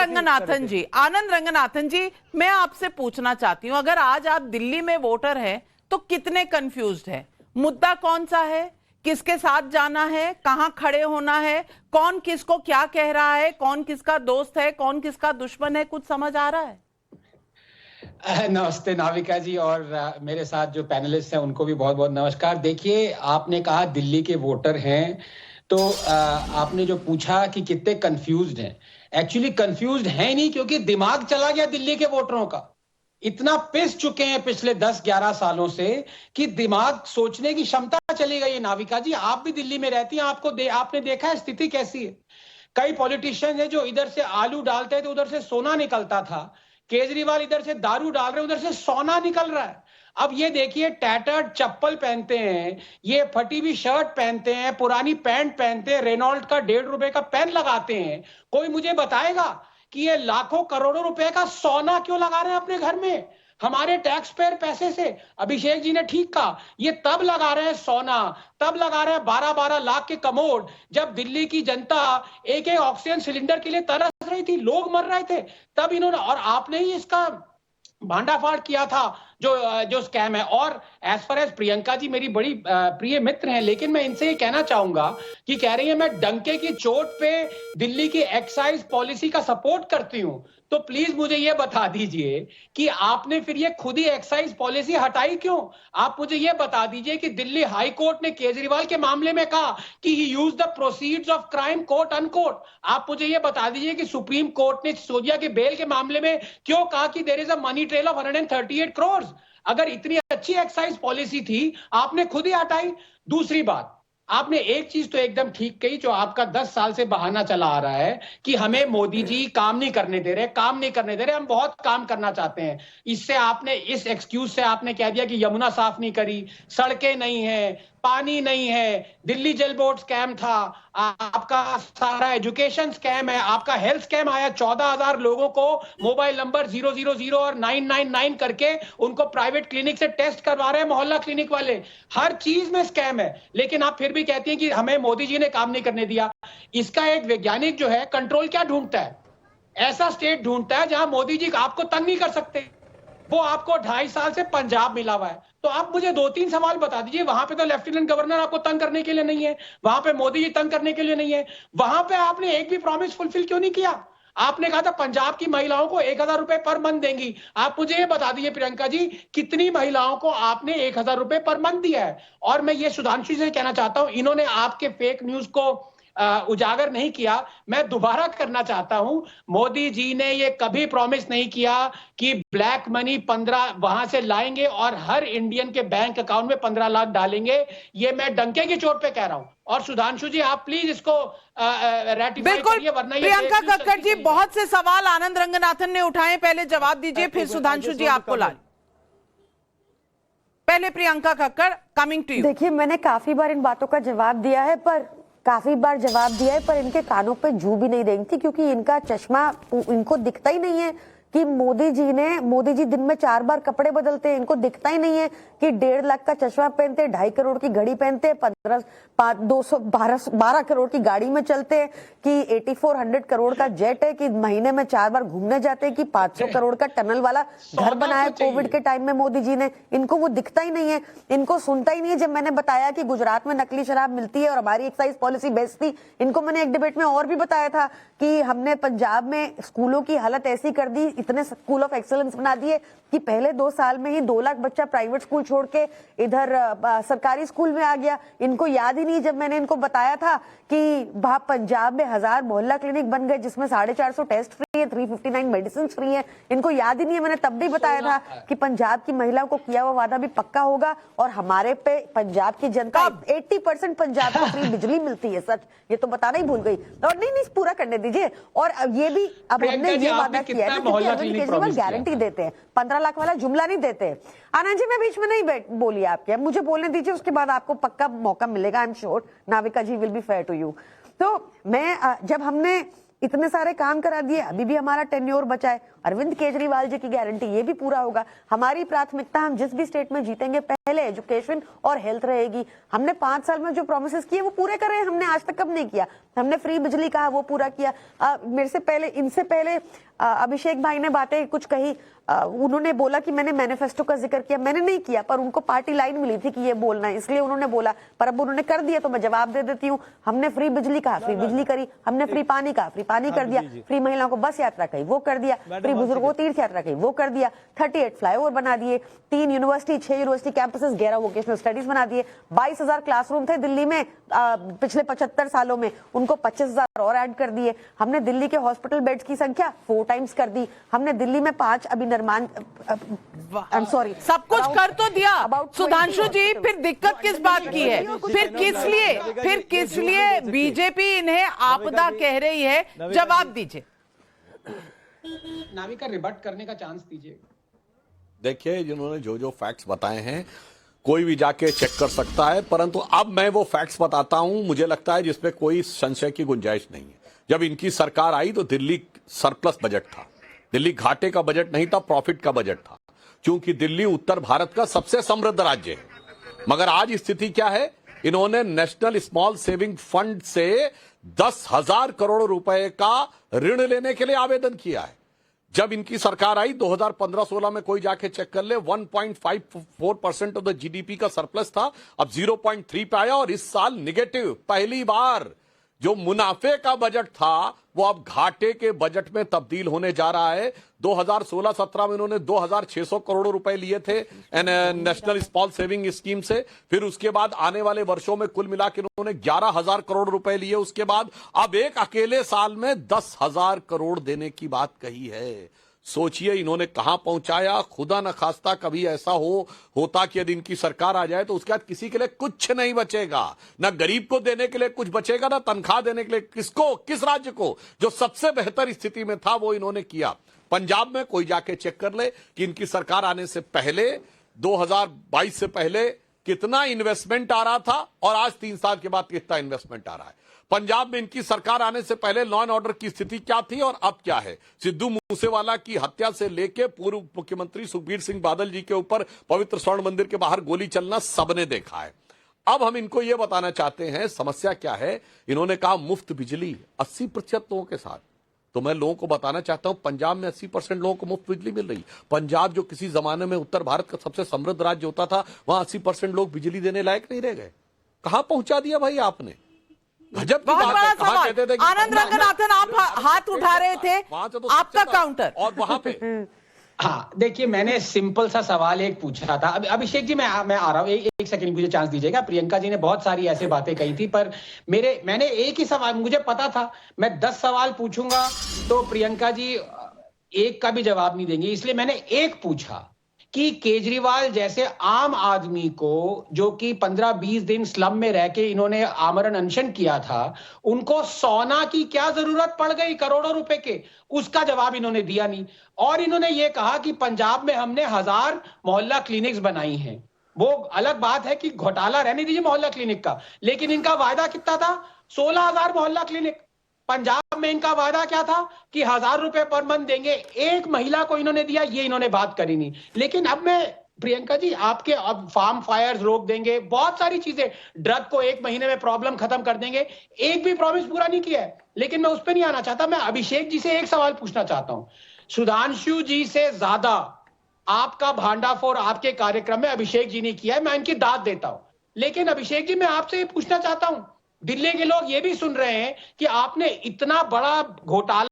आनंद रंगनाथन जी, मैं आपसे पूछना चाहती हूं, अगर आज आप दिल्ली में वोटर हैं तो कितने कंफ्यूज्ड हैं? मुद्दा कौन सा है, किसके साथ जाना है, कहां खड़े होना है, कौन किसको क्या कह रहा है, कौन किसका दोस्त है, कौन किसका दुश्मन है, कुछ समझ आ रहा है? नमस्ते नाविका जी, और मेरे साथ जो पैनलिस्ट हैं उनको भी बहुत बहुत नमस्कार। देखिए, आपने कहा दिल्ली के वोटर हैं, तो आपने जो पूछा कि कितने कंफ्यूज्ड हैं, एक्चुअली कंफ्यूज्ड हैं नहीं, क्योंकि दिमाग चला गया दिल्ली के वोटरों का। इतना पिस चुके हैं पिछले 10-11 सालों से कि दिमाग सोचने की क्षमता चली गई है। नाविका जी, आप भी दिल्ली में रहती हैं, आपने देखा है स्थिति कैसी है। कई पॉलिटिशियन है जो इधर से आलू डालते हैं तो उधर से सोना निकलता था। केजरीवाल इधर से दारू डाल रहे हैं, उधर से सोना निकल रहा है। अब ये देखिए, टैटर्ड चप्पल पहनते हैं, ये फटी हुई शर्ट पहनते हैं, पुरानी पैंट पहनते हैं, रेनॉल्ट का 1.5 रुपए का पेन लगाते हैं। कोई मुझे बताएगा कि ये लाखों करोड़ों रुपए का सोना क्यों लगा रहे हैं अपने घर में, हमारे टैक्स पेयर पैसे से? अभिषेक जी ने ठीक कहा, ये तब लगा रहे हैं सोना, तब लगा रहे हैं 12-12 लाख के कमोड, जब दिल्ली की जनता एक एक ऑक्सीजन सिलेंडर के लिए तरस रही थी, लोग मर रहे थे, तब इन्होंने, और आपने ही इसका भांडाफाड़ किया था जो स्कैम है। और as far as Priyanka ji मेरी बड़ी प्रिय मित्र हैं, लेकिन मैं इनसे ये कहना चाहूंगा कि कह रही है मैं डंके की चोट पे दिल्ली की एक्साइज पॉलिसी का सपोर्ट करती हूं, तो प्लीज मुझे ये बता दीजिए कि आपने फिर ये खुद ही एक्साइज पॉलिसी हटाई क्यों? आप मुझे ये बता दीजिए कि दिल्ली हाई कोर्ट ने केजरीवाल के मामले में कहा कि he use the proceeds of crime quote unquote. आप मुझे ये बता दीजिए कि सुप्रीम कोर्ट ने सिसोदिया के बेल के मामले में क्यों कहा कि there is a money trail of 138 crore. अगर इतनी अच्छी एक्साइज पॉलिसी थी, आपने खुद ही हटाई। दूसरी बात, आपने एक चीज तो एकदम ठीक कही, जो आपका 10 साल से बहाना चला आ रहा है कि हमें मोदी जी काम नहीं करने दे रहे, काम नहीं करने दे रहे, हम बहुत काम करना चाहते हैं। इससे आपने, इस एक्सक्यूज से आपने कह दिया कि यमुना साफ नहीं करी, सड़कें नहीं है, पानी नहीं है, दिल्ली जल बोर्ड स्कैम था, आपका सारा एजुकेशन स्कैम है, आपका हेल्थ स्कैम आया, 14,000 लोगों को मोबाइल नंबर 000 और 999 करके उनको प्राइवेट क्लिनिक से टेस्ट करवा रहे हैं मोहल्ला क्लिनिक वाले। हर चीज में स्कैम है, लेकिन आप फिर भी कहती हैं कि हमें मोदी जी ने काम नहीं करने दिया। इसका एक वैज्ञानिक जो है कंट्रोल क्या ढूंढता है? ऐसा स्टेट ढूंढता है जहां मोदी जी आपको तंग नहीं कर सकते। वो आपको 2.5 साल से पंजाब मिला हुआ है, तो आप मुझे 2-3 सवाल बता दीजिए। वहां पे तो लेफ्टिनेंट गवर्नर आपको तंग करने के लिए नहीं है, वहां पे मोदी जी तंग करने के लिए नहीं है, वहां पे आपने एक भी प्रॉमिस फुलफिल क्यों नहीं किया? आपने कहा था पंजाब की महिलाओं को 1,000 रुपए पर मंथ देंगी। आप मुझे ये बता दीजिए प्रियंका जी, कितनी महिलाओं को आपने 1,000 रुपए पर मंथ दिया है? और मैं ये सुधांशु से कहना चाहता हूं, इन्होंने आपके फेक न्यूज को उजागर नहीं किया। मैं दोबारा करना चाहता हूं, मोदी जी ने ये कभी प्रॉमिस नहीं किया कि ब्लैक मनी 15 वहां से लाएंगे और हर इंडियन के बैंक अकाउंट में 15 लाख डालेंगे। ये मैं डंके की चोट पे कह रहा हूं। और सुधांशु जी, आप प्लीज इसको रेटिफाई करिए, वरना ये प्रियंका कक्कड़ जी, बहुत से सवाल आनंद रंगनाथन ने उठाए, पहले जवाब दीजिए, फिर सुधांशु जी आपको ला। पहले Priyanka Kakkar, coming to you. देखिए, मैंने काफी बार इन बातों का जवाब दिया है, पर इनके कानों पे जू भी नहीं रही थी, क्योंकि इनका चश्मा, इनको दिखता ही नहीं है कि मोदी जी दिन में 4 बार कपड़े बदलते हैं। इनको दिखता ही नहीं है कि 1.5 लाख का चश्मा पहनते हैं, 2.5 करोड़ की घड़ी पहनते हैं, 12 करोड़ की गाड़ी में चलते हैं, कि 8400 करोड़ का जेट है, कि महीने में 4 बार घूमने जाते हैं, कि 500 करोड़ का टनल वाला घर बनाया कोविड के टाइम में मोदी जी ने। इनको वो दिखता ही नहीं है, इनको सुनता ही नहीं है। जब मैंने बताया कि गुजरात में नकली शराब मिलती है और हमारी एक्साइज पॉलिसी बेस्ट थी, इनको मैंने एक डिबेट में और भी बताया था कि हमने पंजाब में स्कूलों की हालत ऐसी कर दी, इतने स्कूल ऑफ एक्सेलेंस बना दिए कि पहले 2 साल में ही 2 लाख बच्चा प्राइवेट स्कूल छोड़ के इधर सरकारी स्कूल में आ गया। इनको याद ही नहीं, जब मैंने इनको बताया था कि वहां पंजाब में 1000 मोहल्ला क्लिनिक बन गए जिसमें 450 टेस्ट फ्री है, 359 मेडिसिन फ्री है। इनको याद ही नहीं है, मैंने तब भी बताया था कि पंजाब की महिलाओं को किया हुआ वादा भी पक्का होगा और हमारे पे पंजाब की जनता 80% पंजाब को फ्री बिजली मिलती है। सच, ये तो बताना ही भूल गई। और नहीं, पूरा करने दीजिए। और ये भी अब हमने ये वादा किया है, क्योंकि अरविंद केजरीवाल गारंटी देते हैं, 15 लाख वाला जुमला नहीं देते। आनंद जी, मैं बीच में नहीं बोली आपके, अब मुझे बोलने दीजिए, उसके बाद आपको पक्का मौका मिलेगा। I am sure Navika ji will be fair to you. तो मैं, जब हमने इतने सारे काम करा दिए, अभी भी हमारा टेन्योर बचा है। अरविंद केजरीवाल जी की गारंटी ये भी पूरा होगा। हमारी प्राथमिकता हम जिस भी स्टेट में जीतेंगे पहले एजुकेशन और हेल्थ रहेगी। हमने 5 साल में जो प्रोमिसेस किए वो पूरे करे, हमने आज तक कब नहीं किया। हमने फ्री बिजली कहा वो पूरा किया। मेरे से पहले, इनसे पहले अभिषेक भाई ने बातें कुछ कही, उन्होंने बोला कि मैंने मैनिफेस्टो का जिक्र किया, मैंने नहीं किया, पर उनको पार्टी लाइन मिली थी कि ये बोलना है, इसलिए उन्होंने बोला। पर अब उन्होंने कर दिया तो मैं जवाब दे देती हूँ। हमने फ्री बिजली कहा, फ्री बिजली करी। हमने फ्री पानी कहा, फ्री पानी कर दिया। फ्री महिलाओं को बस यात्रा कही, वो कर दिया। फ्री बुजुर्गों को तीर्थ यात्रा कही, वो कर दिया। 38 फ्लाईओवर बना दिए, 3 university, 6 university campuses, 11 vocational studies बना दिए। 22,000 क्लासरूम थे दिल्ली में पिछले 75 सालों में, उनको 25,000 और ऐड कर दिए। हमने दिल्ली के हॉस्पिटल बेड्स की संख्या 4 टाइम्स कर दी। हमने दिल्ली में 5 अभी निर्माण, सॉरी, सब कुछ कर तो दिया सुधांशु जी, फिर दिक्कत किस बात की है? फिर किस लिए बीजेपी इन्हें आपदा कह रही है? जवाब दीजिए। नाविका रिबट करने का चांस दीजिए। देखिए, जिन्होंने जो जो फैक्ट्स बताए हैं कोई भी जाके चेक कर सकता है, परंतु अब मैं वो फैक्ट्स बताता हूं मुझे लगता है जिसमें कोई संशय की गुंजाइश नहीं है। जब इनकी सरकार आई तो दिल्ली सरप्लस बजट था, दिल्ली घाटे का बजट नहीं था, प्रॉफिट का बजट था, क्योंकि दिल्ली उत्तर भारत का सबसे समृद्ध राज्य है। मगर आज स्थिति क्या है? इन्होंने नेशनल स्मॉल सेविंग फंड से 10,000 करोड़ रुपए का ऋण लेने के लिए आवेदन किया है। जब इनकी सरकार आई 2015-16 में कोई जाके चेक कर ले, 1.54% ऑफ द जीडीपी का सरप्लस था, अब 0.3 पे आया और इस साल निगेटिव। पहली बार जो मुनाफे का बजट था वो अब घाटे के बजट में तब्दील होने जा रहा है। 2016-17 में इन्होंने 2,600 करोड़ रुपए लिए थे नेशनल स्मॉल सेविंग स्कीम से। फिर उसके बाद आने वाले वर्षों में कुल मिलाकर इन्होंने 11,000 करोड़ रुपए लिए। उसके बाद अब एक अकेले साल में 10,000 करोड़ देने की बात कही है। सोचिए इन्होंने कहां पहुंचाया। खुदा न खास्ता कभी ऐसा होता कि यदि इनकी सरकार आ जाए तो उसके बाद किसी के लिए कुछ नहीं बचेगा, ना गरीब को देने के लिए कुछ बचेगा, ना तनख्वाह देने के लिए किसको, किस राज्य को। जो सबसे बेहतर स्थिति में था वो इन्होंने किया। पंजाब में कोई जाके चेक कर ले कि इनकी सरकार आने से पहले 2022 से पहले कितना इन्वेस्टमेंट आ रहा था और आज 3 साल के बाद कितना इन्वेस्टमेंट आ रहा है। पंजाब में इनकी सरकार आने से पहले लॉ एंड ऑर्डर की स्थिति क्या थी और अब क्या है। सिद्धू मूसेवाला की हत्या से लेके पूर्व मुख्यमंत्री सुखबीर सिंह बादल जी के ऊपर पवित्र स्वर्ण मंदिर के बाहर गोली चलना सबने देखा है। अब हम इनको यह बताना चाहते हैं समस्या क्या है। इन्होंने कहा मुफ्त बिजली 80% लोगों के साथ, तो मैं लोगों को बताना चाहता हूं पंजाब में 80% लोगों को मुफ्त बिजली मिल रही। पंजाब जो किसी जमाने में उत्तर भारत का सबसे समृद्ध राज्य होता था, वहां 80% लोग बिजली देने लायक नहीं रह गए। कहां पहुंचा दिया भाई आपने? गजब की बहुत बात बड़ा है। कहां सवाल। कहते थे कि आनंद रंगनाथन, आप हाथ उठा रहे थे, वहां से तो आपका सबसे काउंटर। और वहां पे हाँ, देखिए मैंने सिंपल सा सवाल एक पूछा था। अभिषेक जी मैं आ रहा हूँ, एक सेकंड मुझे चांस दीजिएगा। प्रियंका जी ने बहुत सारी ऐसे बातें कही थी, पर मैंने एक ही सवाल, मुझे पता था मैं 10 सवाल पूछूंगा तो प्रियंका जी एक का भी जवाब नहीं देंगी, इसलिए मैंने एक पूछा कि केजरीवाल जैसे आम आदमी को, जो कि 15-20 दिन स्लम में रह के इन्होंने आमरण अनशन किया था, उनको सोना की क्या जरूरत पड़ गई करोड़ों रुपए के, उसका जवाब इन्होंने दिया नहीं। और इन्होंने ये कहा कि पंजाब में हमने 1000 मोहल्ला क्लिनिक्स बनाई हैं। वो अलग बात है कि घोटाला रहने दीजिए मोहल्ला क्लिनिक का, लेकिन इनका वायदा कितना था? 16,000 मोहल्ला क्लिनिक। पंजाब में इनका वादा क्या था कि 1,000 रुपए पर मंथ देंगे। एक महिला को इन्होंने दिया, ये इन्होंने बात करी नहीं। लेकिन अब मैं प्रियंका जी आपके, अब फार्म फायर्स रोक देंगे, बहुत सारी चीजें, ड्रग को 1 महीने में प्रॉब्लम खत्म कर देंगे, एक भी प्रॉमिस पूरा नहीं किया है। लेकिन मैं उस पर नहीं आना चाहता। मैं अभिषेक जी से एक सवाल पूछना चाहता हूं। सुधांशु जी से ज्यादा आपका भांडाफोड़ आपके कार्यक्रम में अभिषेक जी ने किया है, मैं इनकी दाद देता हूं। लेकिन अभिषेक जी मैं आपसे ये पूछना चाहता हूं, दिल्ली के लोग ये भी सुन रहे हैं कि आपने इतना बड़ा घोटाला